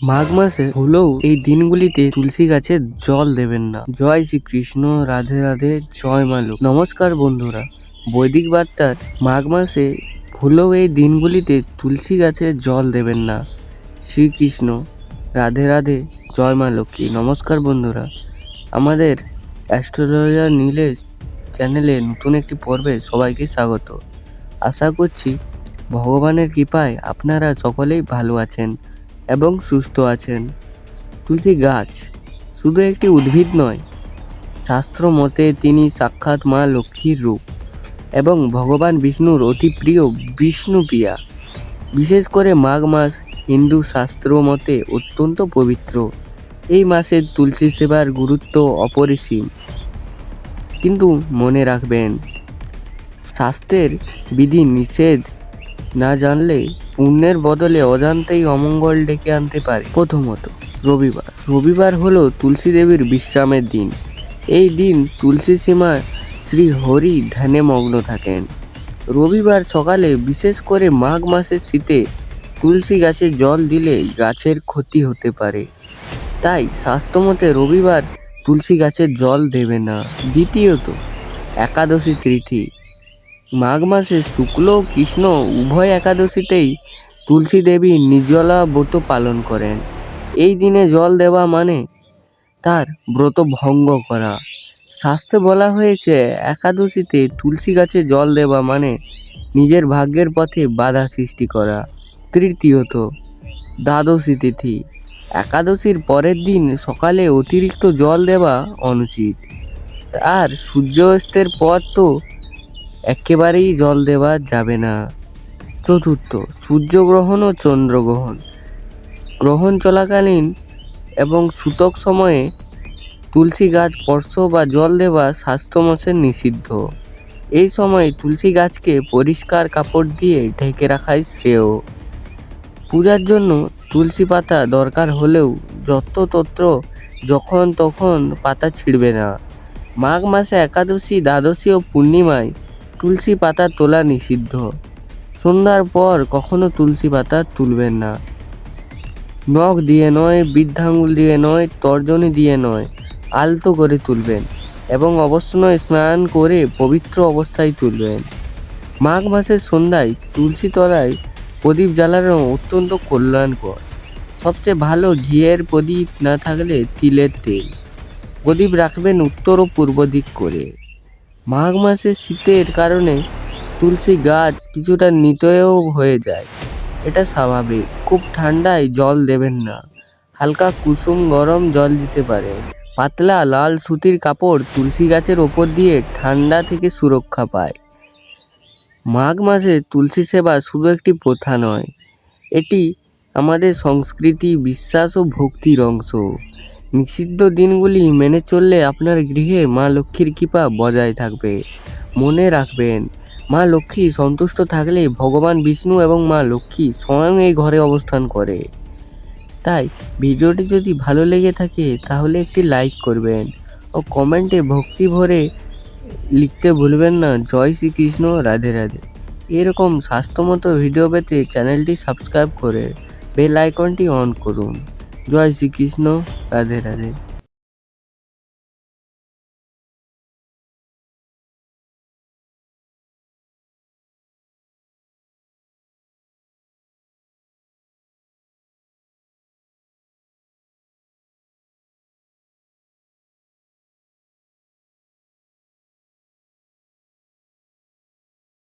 মাঘ মাসে হলেও এই দিনগুলিতে তুলসী গাছে জল দেবেন না। জয় শ্রীকৃষ্ণ, রাধে রাধে, জয় মা লক্ষ্মী। নমস্কার বন্ধুরা, বৈদিক বার্তার মাঘ মাসে হলেও এই দিনগুলিতে তুলসী গাছে জল দেবেন না। শ্রীকৃষ্ণ, রাধে রাধে, জয় মা লক্ষ্মী। নমস্কার বন্ধুরা, আমাদের অ্যাস্ট্রোলজার নীলেশ চ্যানেলে নতুন একটি পর্বে সবাইকে স্বাগত। আশা করছি ভগবানের কৃপায় আপনারা সকলেই ভালো আছেন এবং সুস্থ আছেন। তুলসী গাছ শুধু একটি উদ্ভিদ নয়, শাস্ত্র মতে তিনি সাক্ষাৎ মা লক্ষ্মীর রূপ এবং ভগবান বিষ্ণুর অতি প্রিয় বিষ্ণুপ্রিয়া। বিশেষ করে মাঘ মাস হিন্দু শাস্ত্র মতে অত্যন্ত পবিত্র। এই মাসে তুলসী সেবার গুরুত্ব অপরিসীম। কিন্তু মনে রাখবেন, শাস্ত্রের বিধি নিষেধ না জানলে পুণ্যের বদলে অজান্তেই অমঙ্গল ডেকে আনতে পারে। প্রথমত, রবিবার হলো তুলসী দেবীর বিশ্রামের দিন। এই দিন তুলসী সীমা শ্রী হরি ধ্যানে মগ্ন থাকেন। রবিবার সকালে, বিশেষ করে মাঘ মাসের শীতে, তুলসী গাছে জল দিলে গাছের ক্ষতি হতে পারে। তাই শাস্ত্রমতে রবিবার তুলসী গাছে জল দেবে না। দ্বিতীয়ত, একাদশী তিথি। মাঘ মাসে শুক্ল ও কৃষ্ণ উভয় একাদশীতেই তুলসী দেবী নির্জলা ব্রত পালন করেন। এই দিনে জল দেওয়া মানে তার ব্রত ভঙ্গ করা। শাস্ত্রে বলা হয়েছে, একাদশীতে তুলসী গাছে জল দেওয়া মানে নিজের ভাগ্যের পথে বাধা সৃষ্টি করা। তৃতীয়ত, দ্বাদশী তিথি। একাদশীর পরের দিন সকালে অতিরিক্ত জল দেওয়া অনুচিত। আর সূর্যাস্তের পর তো একেবারেই জল দেওয়া যাবে না। চতুর্থ, সূর্যগ্রহণ ও চন্দ্রগ্রহণ। গ্রহণ চলাকালীন এবং সূতক সময়ে তুলসী গাছ স্পর্শ বা জল দেওয়া শাস্ত্রমতে নিষিদ্ধ। এই সময় তুলসী গাছকে পরিষ্কার কাপড় দিয়ে ঢেকে রাখাই শ্রেয়। পূজার জন্য তুলসী পাতা দরকার হলেও যত্রতত্র যখন তখন পাতা ছিঁড়বে না। মাঘ মাসে একাদশী, দ্বাদশী ও পূর্ণিমায় তুলসী পাতা তোলা নিষিদ্ধ। সন্ধ্যার পর কখনো তুলসী পাতা তুলবেন না। নখ দিয়ে নয়, বৃদ্ধাঙ্গুল দিয়ে নয়, তর্জনী দিয়ে নয়, আলতো করে তুলবেন এবং অবশ্যই স্নান করে পবিত্র অবস্থায় তুলবেন। মাঘ মাসের সন্ধ্যায় তুলসী তলায় প্রদীপ জ্বালানো অত্যন্ত কল্যাণকর। সবচেয়ে ভালো ঘিয়ের প্রদীপ, না থাকলে তিলের তেল। প্রদীপ রাখবেন উত্তর ও পূর্ব দিক করে। মাঘ মাসে শীতের কারণে তুলসী গাছ কিছুটা নিতয়েও হয়ে যায়, এটা স্বাভাবিক। খুব ঠান্ডায় জল দেবেন না। হালকা কুসুম গরম জল দিতে পারে। পাতলা লাল সুতির কাপড় তুলসী গাছের ওপর দিয়ে ঠান্ডা থেকে সুরক্ষা পায়। মাঘ মাসে তুলসী সেবা শুধু একটি প্রথা নয়, এটি আমাদের সংস্কৃতি, বিশ্বাস ও ভক্তির অংশ। নিষিদ্ধ দিনগুলি মেনে চললে আপনার গৃহে মা লক্ষ্মীর কৃপা বজায় থাকবে। মনে রাখবেন, মা লক্ষ্মী সন্তুষ্ট থাকলে ভগবান বিষ্ণু এবং মা লক্ষ্মী স্বয়ং এই ঘরে অবস্থান করে। তাই ভিডিওটি যদি ভালো লেগে থাকে তাহলে একটি লাইক করবেন ও কমেন্টে ভক্তি ভরে লিখতে ভুলবেন না, জয় শ্রীকৃষ্ণ, রাধে রাধে। এরকম স্বাস্থ্যমতো ভিডিও পেতে চ্যানেলটি সাবস্ক্রাইব করে বেল আইকনটি অন করুন। জয় শ্রীকৃষ্ণ, রাধে রাধে।